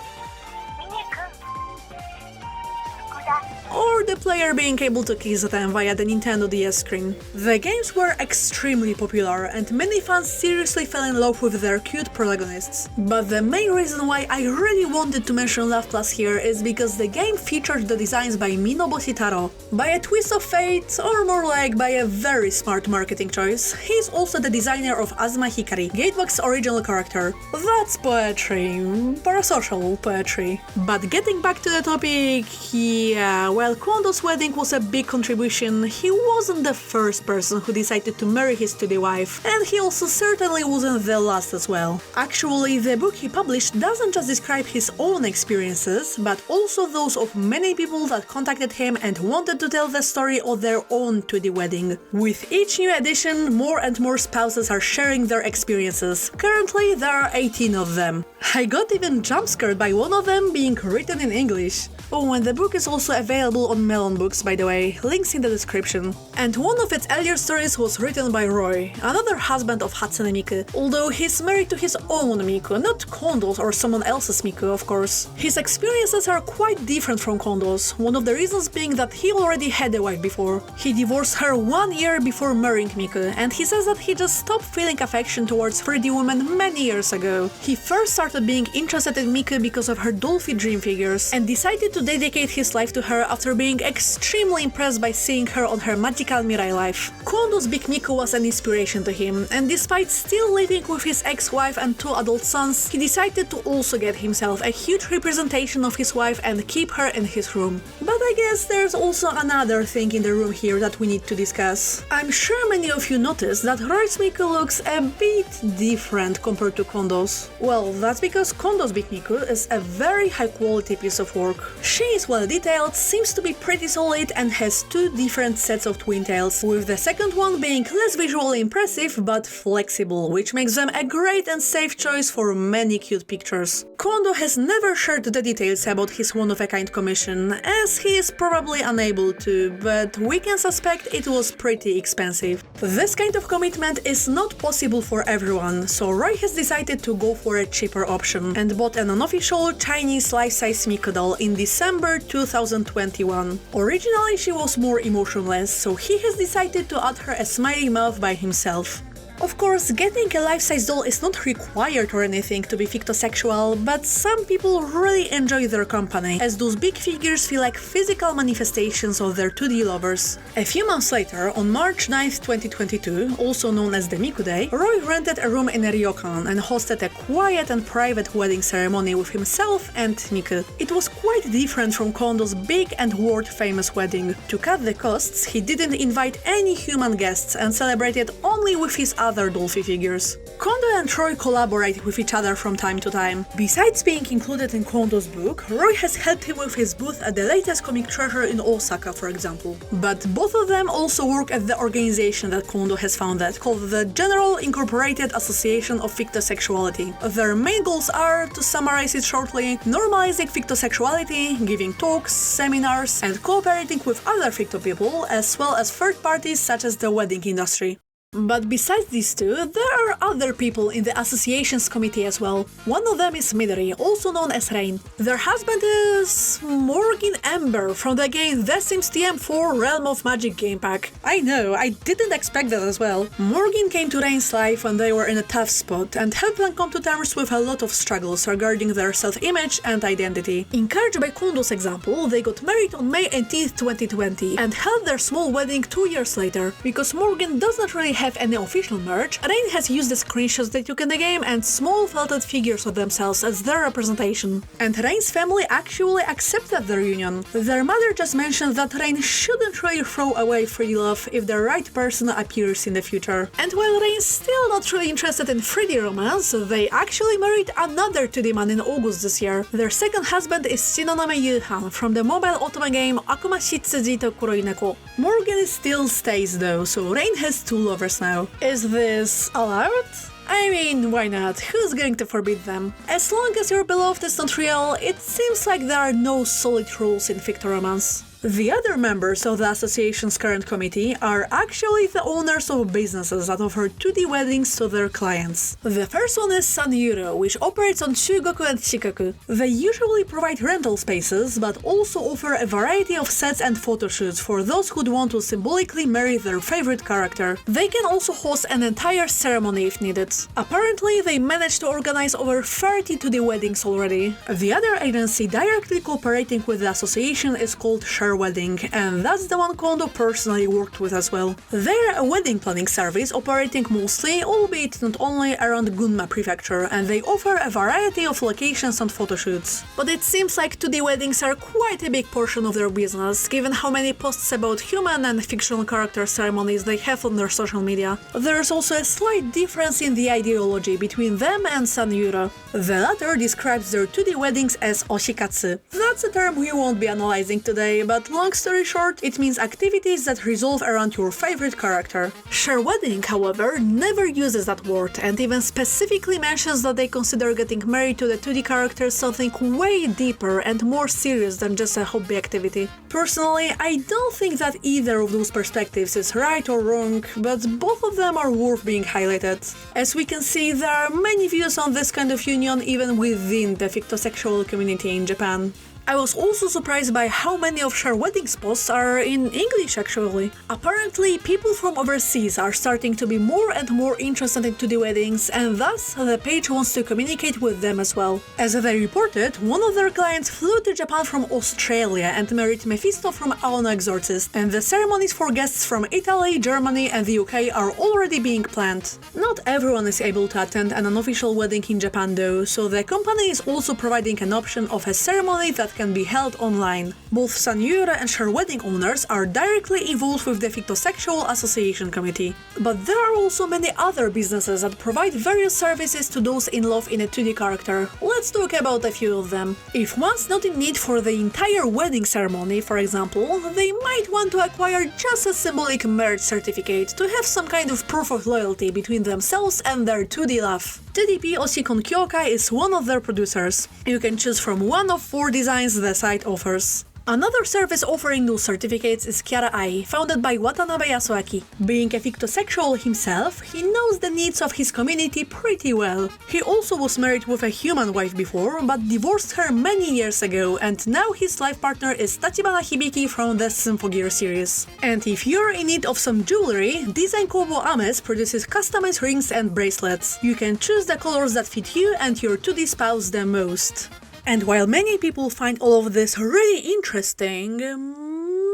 or the player being able to kiss them via the Nintendo DS screen. The games were extremely popular and many fans seriously fell in love with their cute protagonists. But the main reason why I really wanted to mention Love Plus here is because the game featured the designs by Minobushi Taro. By a twist of fate, or more like by a very smart marketing choice, he's also the designer of Azuma Hikari, Gatebox's original character. That's poetry, parasocial poetry. But getting back to the topic, yeah, while Kondo's wedding was a big contribution, he wasn't the first person who decided to marry his 2D wife, and he also certainly wasn't the last as well. Actually, the book he published doesn't just describe his own experiences, but also those of many people that contacted him and wanted to tell the story of their own 2D wedding. With each new edition, more and more spouses are sharing their experiences. Currently, there are 18 of them. I got even jump-scared by one of them being written in English. Oh, and the book is also available on Melon Books, by the way, links in the description. And one of its earlier stories was written by Roy, another husband of Hatsune Miku, although he's married to his own Miku, not Kondo's or someone else's Miku, of course. His experiences are quite different from Kondo's, one of the reasons being that he already had a wife before. He divorced her 1 year before marrying Miku, and he says that he just stopped feeling affection towards 3D women many years ago. He first started being interested in Miku because of her Dolphy dream figures, and decided to dedicate his life to her after being extremely impressed by seeing her on her magical Mirai life. Kondo's big Miku was an inspiration to him, and despite still living with his ex-wife and 2 adult sons, he decided to also get himself a huge representation of his wife and keep her in his room. But I guess there's also another thing in the room here that we need to discuss. I'm sure many of you noticed that Roy's Miku looks a bit different compared to Kondo's. Well, that's because Kondo's big Miku is a very high quality piece of work. She is well detailed, seems to be pretty solid, and has 2 different sets of twin tails, with the second one being less visually impressive but flexible, which makes them a great and safe choice for many cute pictures. Kondo has never shared the details about his one-of-a-kind commission, as he is probably unable to, but we can suspect it was pretty expensive. This kind of commitment is not possible for everyone, so Roy has decided to go for a cheaper option and bought an unofficial Chinese life-size Miku doll in December 2021. Originally she was more emotionless, so he has decided to add her a smiley mouth by himself. Of course, getting a life-size doll is not required or anything to be fictosexual, but some people really enjoy their company, as those big figures feel like physical manifestations of their 2D lovers. A few months later, on March 9th, 2022, also known as the Miku Day, Roy rented a room in a ryokan and hosted a quiet and private wedding ceremony with himself and Miku. It was quite different from Kondo's big and world-famous wedding. To cut the costs, he didn't invite any human guests and celebrated only with his other Dolphy figures. Kondo and Roy collaborate with each other from time to time. Besides being included in Kondo's book, Roy has helped him with his booth at the latest comic treasure in Osaka, for example. But both of them also work at the organization that Kondo has founded, called the General Incorporated Association of Fictosexuality. Their main goals are, to summarize it shortly, normalizing fictosexuality, giving talks, seminars, and cooperating with other ficto people, as well as third parties such as the wedding industry. But besides these two, there are other people in the association's committee as well. One of them is Midori, also known as Rain. Their husband is Morgan Ember from the game The Sims TM4 Realm of Magic game pack. I know, I didn't expect that as well. Morgan came to Rain's life when they were in a tough spot and helped them come to terms with a lot of struggles regarding their self-image and identity. Encouraged by Kondo's example, they got married on May 18th, 2020 and held their small wedding 2 years later. Because Morgan does not really have any official merch, Rain has used the screenshots they took in the game and small felted figures of themselves as their representation. And Rain's family actually accepted their union. Their mother just mentioned that Rain shouldn't really throw away free love if the right person appears in the future. And while Rain's still not really interested in 3D romance, they actually married another 2D man in August this year. Their second husband is Shinonome Yuhan from the mobile otome game Akuma Shitsuji to Kuroineko. Morgan still stays though, so Rain has 2 lovers now. Is this allowed? I mean, why not? Who's going to forbid them? As long as your beloved is not real, it seems like there are no solid rules in fictoromance. The other members of the association's current committee are actually the owners of businesses that offer 2D weddings to their clients. The first one is Sanjuro, which operates on Chugoku and Shikaku. They usually provide rental spaces, but also offer a variety of sets and photo shoots for those who'd want to symbolically marry their favorite character. They can also host an entire ceremony if needed. Apparently, they managed to organize over 30 2D weddings already. The other agency directly cooperating with the association is called Wedding, and that's the one Kondo personally worked with as well. They're a wedding planning service operating mostly, albeit not only, around Gunma Prefecture, and they offer a variety of locations and photo shoots. But it seems like 2D weddings are quite a big portion of their business, given how many posts about human and fictional character ceremonies they have on their social media. There's also a slight difference in the ideology between them and Sanjuro. The latter describes their 2D weddings as oshikatsu. That's a term we won't be analyzing today, but long story short, it means activities that revolve around your favorite character. Share Wedding, however, never uses that word and even specifically mentions that they consider getting married to the 2D character something way deeper and more serious than just a hobby activity. Personally, I don't think that either of those perspectives is right or wrong, but both of them are worth being highlighted. As we can see, there are many views on this kind of union even within the fictosexual community in Japan. I was also surprised by how many of Share Weddings posts are in English actually. Apparently, people from overseas are starting to be more and more interested in 2D weddings, and thus the page wants to communicate with them as well. As they reported, one of their clients flew to Japan from Australia and married Mephisto from Aono Exorcist, and the ceremonies for guests from Italy, Germany and the UK are already being planned. Not everyone is able to attend an unofficial wedding in Japan though, so the company is also providing an option of a ceremony that can be held online. Both Sanjuro and Share Wedding owners are directly involved with the Fictosexual Association Committee. But there are also many other businesses that provide various services to those in love in a 2D character. Let's talk about a few of them. If one's not in need for the entire wedding ceremony, for example, they might want to acquire just a symbolic marriage certificate to have some kind of proof of loyalty between themselves and their 2D love. TDP Oshikon Kyokai is one of their producers. You can choose from one of 4 designs the site offers. Another service offering null certificates is Kiara Ai, founded by Watanabe Yasuaki. Being a fictosexual himself, he knows the needs of his community pretty well. He also was married with a human wife before, but divorced her many years ago, and now his life partner is Tachibana Hibiki from the Symphogear series. And if you're in need of some jewelry, Design Kobo Ames produces customized rings and bracelets. You can choose the colors that fit you and your 2D spouse the most. And while many people find all of this really interesting,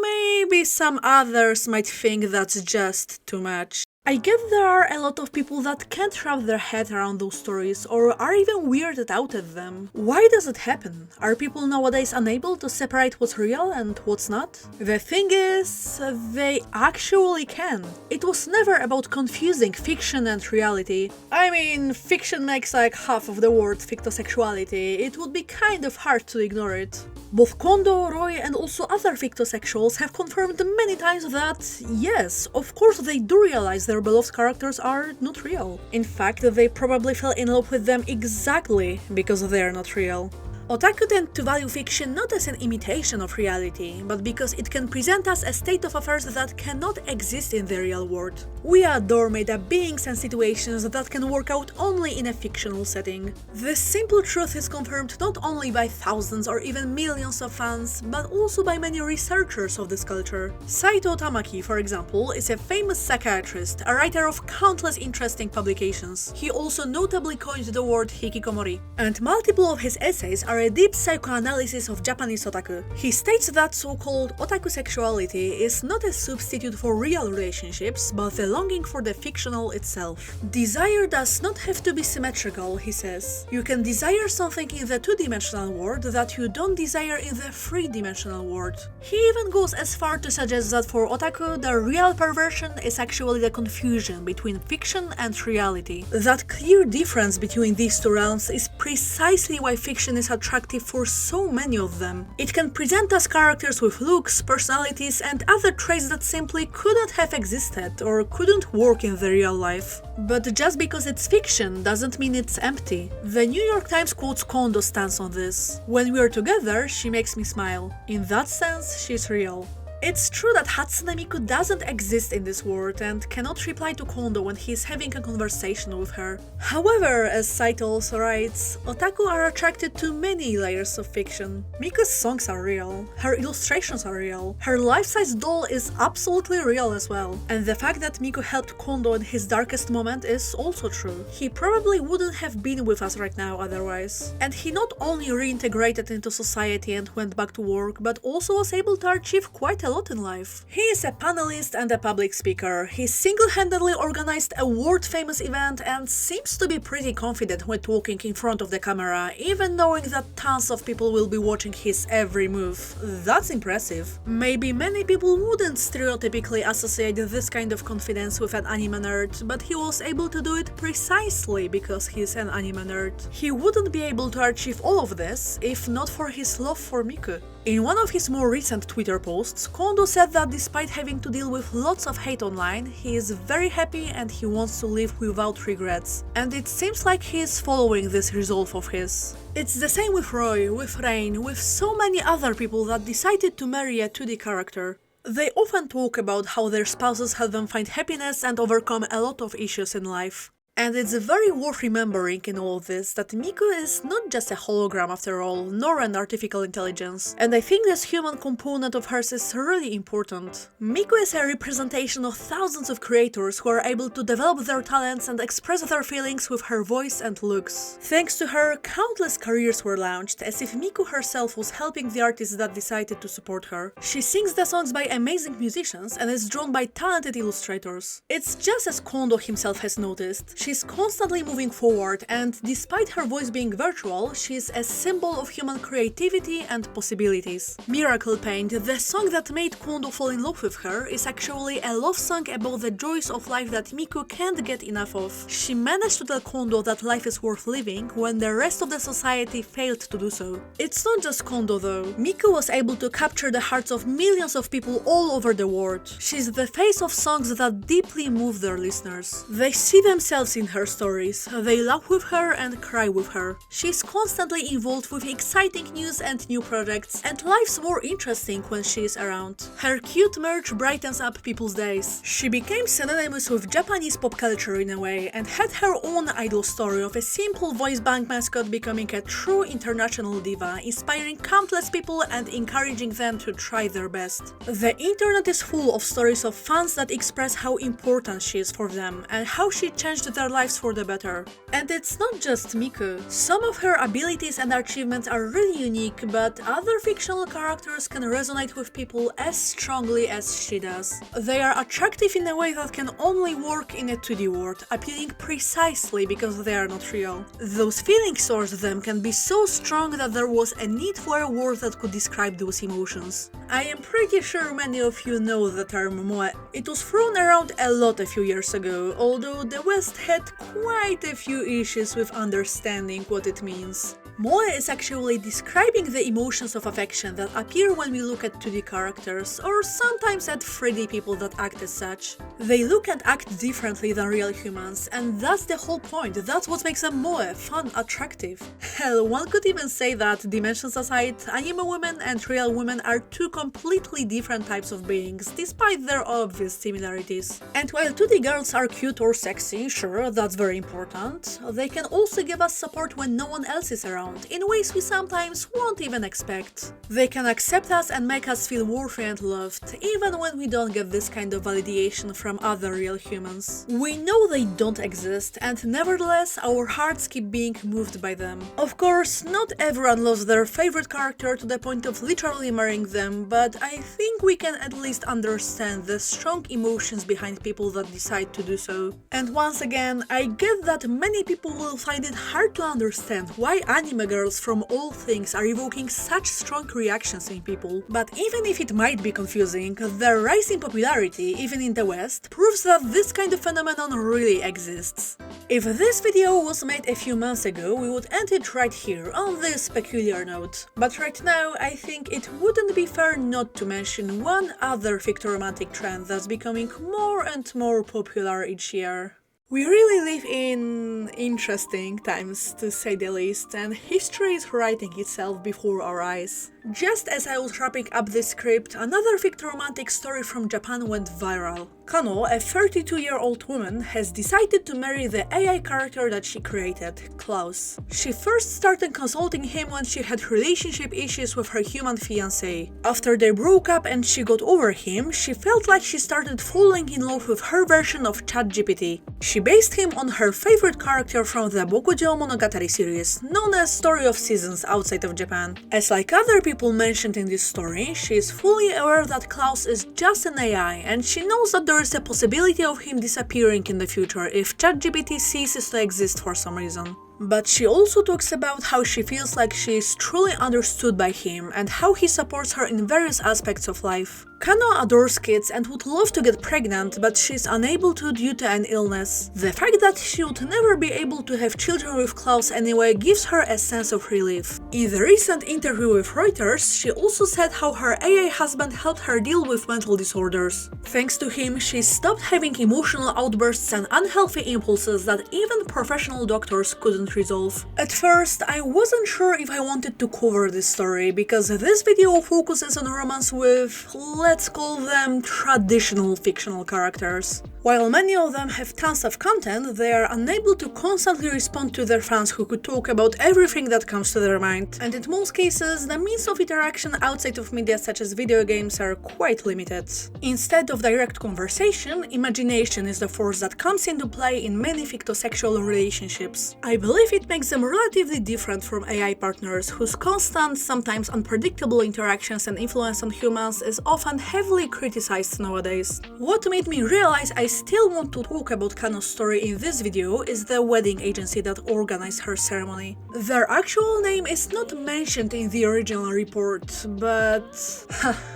maybe some others might think that's just too much. I get there are a lot of people that can't wrap their head around those stories or are even weirded out at them. Why does it happen? Are people nowadays unable to separate what's real and what's not? The thing is, they actually can. It was never about confusing fiction and reality. I mean, fiction makes like half of the word fictosexuality. It would be kind of hard to ignore it. Both Kondo, Roy, and also other fictosexuals have confirmed many times that, yes, of course they do realize their beloved characters are not real. In fact, they probably fell in love with them exactly because they are not real. Otaku tend to value fiction not as an imitation of reality, but because it can present us a state of affairs that cannot exist in the real world. We adore made-up beings and situations that can work out only in a fictional setting. This simple truth is confirmed not only by thousands or even millions of fans, but also by many researchers of this culture. Saito Tamaki, for example, is a famous psychiatrist, a writer of countless interesting publications. He also notably coined the word hikikomori, and multiple of his essays are a deep psychoanalysis of Japanese otaku. He states that so-called otaku sexuality is not a substitute for real relationships, but the longing for the fictional itself. Desire does not have to be symmetrical, he says. You can desire something in the two-dimensional world that you don't desire in the three-dimensional world. He even goes as far to suggest that for otaku, the real perversion is actually the confusion between fiction and reality. That clear difference between these two realms is precisely why fiction is attractive for so many of them. It can present us characters with looks, personalities, and other traits that simply couldn't have existed or couldn't work in the real life. But just because it's fiction doesn't mean it's empty. The New York Times quotes Kondo's stance on this. "When we're together, she makes me smile. In that sense, she's real." It's true that Hatsune Miku doesn't exist in this world and cannot reply to Kondo when he's having a conversation with her. However, as Saito also writes, otaku are attracted to many layers of fiction. Miku's songs are real, her illustrations are real, her life-size doll is absolutely real as well. And the fact that Miku helped Kondo in his darkest moment is also true. He probably wouldn't have been with us right now otherwise. And he not only reintegrated into society and went back to work, but also was able to achieve quite a lot in life. He is a panelist and a public speaker. He single-handedly organized a world-famous event and seems to be pretty confident when talking in front of the camera, even knowing that tons of people will be watching his every move. That's impressive. Maybe many people wouldn't stereotypically associate this kind of confidence with an anime nerd, but he was able to do it precisely because he's an anime nerd. He wouldn't be able to achieve all of this if not for his love for Miku. In one of his more recent Twitter posts, Kondo said that despite having to deal with lots of hate online, he is very happy and he wants to live without regrets. And it seems like he is following this resolve of his. It's the same with Roy, with Rain, with so many other people that decided to marry a 2D character. They often talk about how their spouses help them find happiness and overcome a lot of issues in life. And it's very worth remembering in all of this that Miku is not just a hologram after all, nor an artificial intelligence. And I think this human component of hers is really important. Miku is a representation of thousands of creators who are able to develop their talents and express their feelings with her voice and looks. Thanks to her, countless careers were launched, as if Miku herself was helping the artists that decided to support her. She sings the songs by amazing musicians and is drawn by talented illustrators. It's just as Kondo himself has noticed. She's constantly moving forward, and despite her voice being virtual, she's a symbol of human creativity and possibilities. Miracle Paint, the song that made Kondo fall in love with her, is actually a love song about the joys of life that Miku can't get enough of. She managed to tell Kondo that life is worth living when the rest of the society failed to do so. It's not just Kondo though. Miku was able to capture the hearts of millions of people all over the world. She's the face of songs that deeply move their listeners. They see themselves characters in her stories. They laugh with her and cry with her. She's constantly involved with exciting news and new projects, and life's more interesting when she is around. Her cute merch brightens up people's days. She became synonymous with Japanese pop culture in a way, and had her own idol story of a simple voice bank mascot becoming a true international diva, inspiring countless people and encouraging them to try their best. The internet is full of stories of fans that express how important she is for them and how she changed their lives for the better. And it's not just Miku. Some of her abilities and achievements are really unique, but other fictional characters can resonate with people as strongly as she does. They are attractive in a way that can only work in a 2D world, appealing precisely because they are not real. Those feelings towards them can be so strong that there was a need for a word that could describe those emotions. I am pretty sure many of you know the term moe. It was thrown around a lot a few years ago, although the West had quite a few issues with understanding what it means. Moe is actually describing the emotions of affection that appear when we look at 2D characters, or sometimes at 3D people that act as such. They look and act differently than real humans, and that's the whole point. That's what makes them moe, fun, attractive. Hell, one could even say that, dimensions aside, anime women and real women are two completely different types of beings, despite their obvious similarities. And while 2D girls are cute or sexy, sure, that's very important, they can also give us support when no one else is around, in ways we sometimes won't even expect. They can accept us and make us feel worthy and loved, even when we don't get this kind of validation from other real humans. We know they don't exist, and nevertheless our hearts keep being moved by them. Of course, not everyone loves their favorite character to the point of literally marrying them, but I think we can at least understand the strong emotions behind people that decide to do so. And once again, I get that many people will find it hard to understand why anime girls from all things are evoking such strong reactions in people. But even if it might be confusing, their rise in popularity, even in the West, proves that this kind of phenomenon really exists. If this video was made a few months ago, we would end it right here, on this peculiar note. But right now, I think it wouldn't be fair not to mention one other fictoromantic trend that's becoming more and more popular each year. We really live in interesting times, to say the least, and history is writing itself before our eyes. Just as I was wrapping up this script, another fictoromantic story from Japan went viral. Kano, a 32-year-old woman, has decided to marry the AI character that she created, Klaus. She first started consulting him when she had relationship issues with her human fiancé. After they broke up and she got over him, she felt like she started falling in love with her version of ChatGPT. She based him on her favorite character from the Bokujo Monogatari series, known as Story of Seasons outside of Japan. As like other people mentioned in this story, she is fully aware that Klaus is just an AI, and she knows that there is a possibility of him disappearing in the future if ChatGPT ceases to exist for some reason. But she also talks about how she feels like she is truly understood by him and how he supports her in various aspects of life. Kano adores kids and would love to get pregnant, but she's unable to due to an illness. The fact that she would never be able to have children with Klaus anyway gives her a sense of relief. In the recent interview with Reuters, she also said how her AI husband helped her deal with mental disorders. Thanks to him, she stopped having emotional outbursts and unhealthy impulses that even professional doctors couldn't resolve. At first, I wasn't sure if I wanted to cover this story, because this video focuses on romance with, let's call them, traditional fictional characters. While many of them have tons of content, they are unable to constantly respond to their fans who could talk about everything that comes to their mind. And in most cases, the means of interaction outside of media such as video games are quite limited. Instead of direct conversation, imagination is the force that comes into play in many fictosexual relationships. I believe it makes them relatively different from AI partners, whose constant, sometimes unpredictable interactions and influence on humans is often heavily criticized nowadays. What made me realize I still want to talk about Kano's story in this video is the wedding agency that organized her ceremony. Their actual name is not mentioned in the original report, but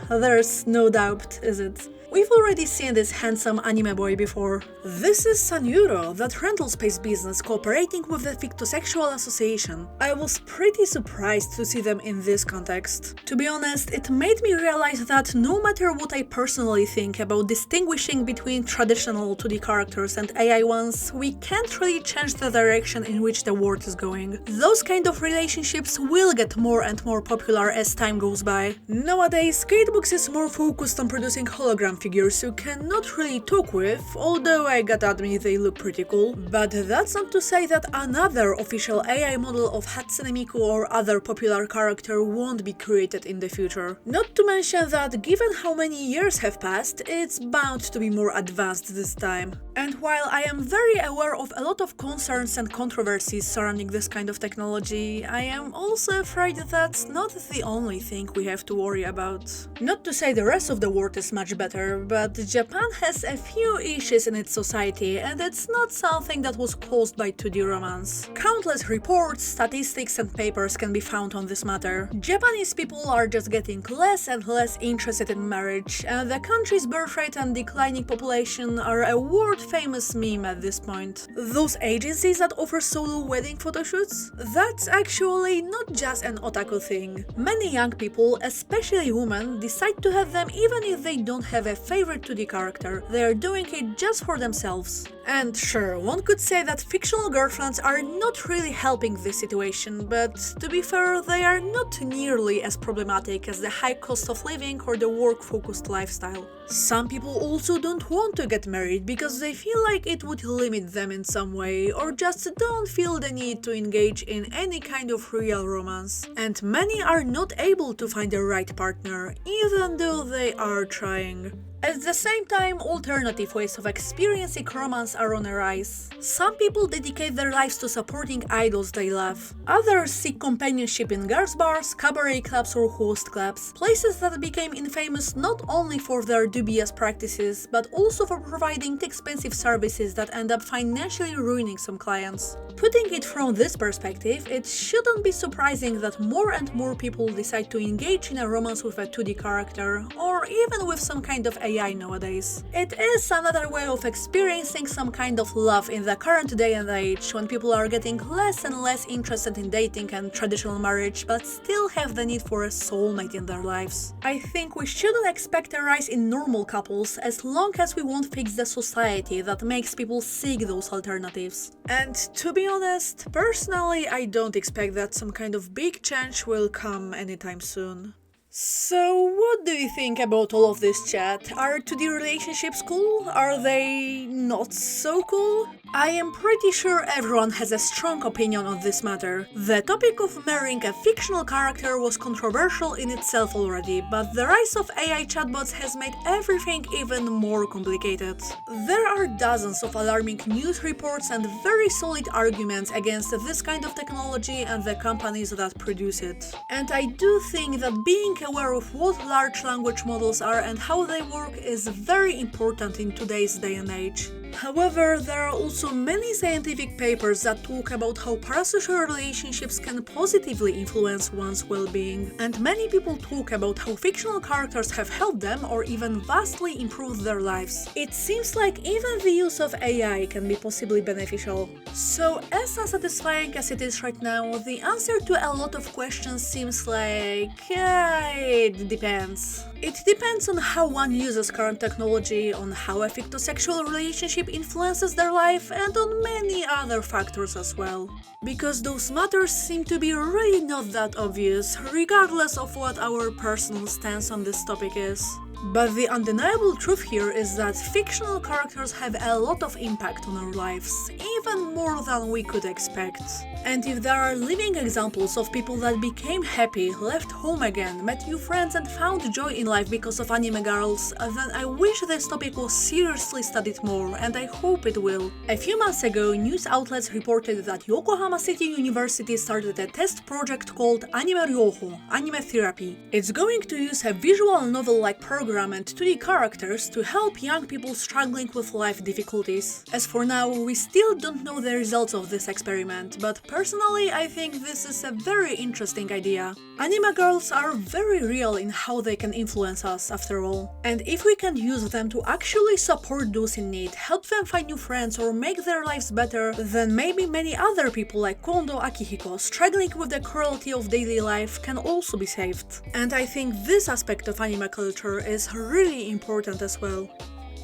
there's no doubt, is it? We've already seen this handsome anime boy before. This is Sanjuro, that rental space business cooperating with the Fictosexual Association. I was pretty surprised to see them in this context. To be honest, it made me realize that no matter what I personally think about distinguishing between traditional 2D characters and AI ones, we can't really change the direction in which the world is going. Those kind of relationships will get more and more popular as time goes by. Nowadays, Skatebox is more focused on producing hologram figures you cannot really talk with, although I gotta admit they look pretty cool. But that's not to say that another official AI model of Hatsune Miku or other popular character won't be created in the future. Not to mention that given how many years have passed, it's bound to be more advanced this time. And while I am very aware of a lot of concerns and controversies surrounding this kind of technology, I am also afraid that's not the only thing we have to worry about. Not to say the rest of the world is much better, but Japan has a few issues in its society, and it's not something that was caused by 2D romance. Countless reports, statistics and papers can be found on this matter. Japanese people are just getting less and less interested in marriage, and the country's birth rate and declining population are a world-famous meme at this point. Those agencies that offer solo wedding photoshoots? That's actually not just an otaku thing. Many young people, especially women, decide to have them even if they don't have a favorite 2D character. They are doing it just for themselves. And sure, one could say that fictional girlfriends are not really helping this situation, but to be fair, they are not nearly as problematic as the high cost of living or the work-focused lifestyle. Some people also don't want to get married because they feel like it would limit them in some way, or just don't feel the need to engage in any kind of real romance. And many are not able to find the right partner, even though they are trying. At the same time, alternative ways of experiencing romance are on a rise. Some people dedicate their lives to supporting idols they love. Others seek companionship in girls' bars, cabaret clubs or host clubs, places that became infamous not only for their dubious practices, but also for providing expensive services that end up financially ruining some clients. Putting it from this perspective, it shouldn't be surprising that more and more people decide to engage in a romance with a 2D character, or even with some kind of AI nowadays. It is another way of experiencing some kind of love in the current day and age, when people are getting less and less interested in dating and traditional marriage, but still have the need for a soulmate in their lives. I think we shouldn't expect a rise in normal couples as long as we won't fix the society that makes people seek those alternatives. And to be honest, personally, I don't expect that some kind of big change will come anytime soon. So, what do you think about all of this chat? Are 2D relationships cool? Are they not so cool? I am pretty sure everyone has a strong opinion on this matter. The topic of marrying a fictional character was controversial in itself already, but the rise of AI chatbots has made everything even more complicated. There are dozens of alarming news reports and very solid arguments against this kind of technology and the companies that produce it. And I do think that being aware of what large language models are and how they work is very important in today's day and age. However, there are also many scientific papers that talk about how parasocial relationships can positively influence one's well-being, and many people talk about how fictional characters have helped them or even vastly improved their lives. It seems like even the use of AI can be possibly beneficial. So, as unsatisfying as it is right now, the answer to a lot of questions seems like... it depends. It depends on how one uses current technology, on how a fictosexual relationship influences their life, and on many other factors as well. Because those matters seem to be really not that obvious, regardless of what our personal stance on this topic is. But the undeniable truth here is that fictional characters have a lot of impact on our lives, even more than we could expect. And if there are living examples of people that became happy, left home again, met new friends and found joy in life because of anime girls, then I wish this topic was seriously studied more, and I hope it will. A few months ago, news outlets reported that Yokohama City University started a test project called Anime Ryoho, Anime Therapy. It's going to use a visual novel-like program hologram and 2D characters to help young people struggling with life difficulties. As for now, we still don't know the results of this experiment, but personally I think this is a very interesting idea. Anime girls are very real in how they can influence us after all. And if we can use them to actually support those in need, help them find new friends or make their lives better, then maybe many other people like Kondo Akihiko struggling with the cruelty of daily life can also be saved. And I think this aspect of anime culture is really important as well.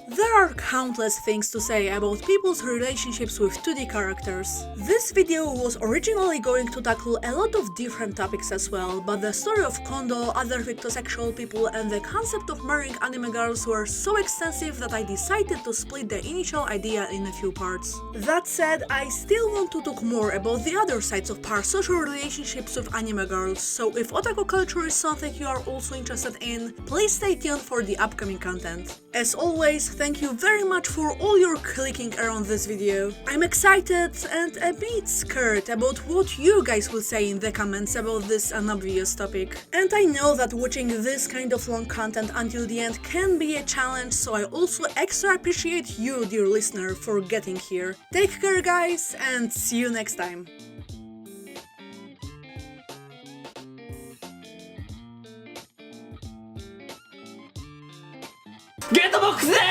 There are countless things to say about people's relationships with 2D characters. This video was originally going to tackle a lot of different topics as well, but the story of Kondo, other fictosexual people and the concept of marrying anime girls were so extensive that I decided to split the initial idea in a few parts. That said, I still want to talk more about the other sides of parasocial relationships with anime girls, so if otaku culture is something you are also interested in, please stay tuned for the upcoming content. As always, thank you very much for all your clicking around this video. I'm excited and a bit scared about what you guys will say in the comments about this unobvious topic. And I know that watching this kind of long content until the end can be a challenge, so I also extra appreciate you, dear listener, for getting here. Take care guys, and see you next time. Get the box です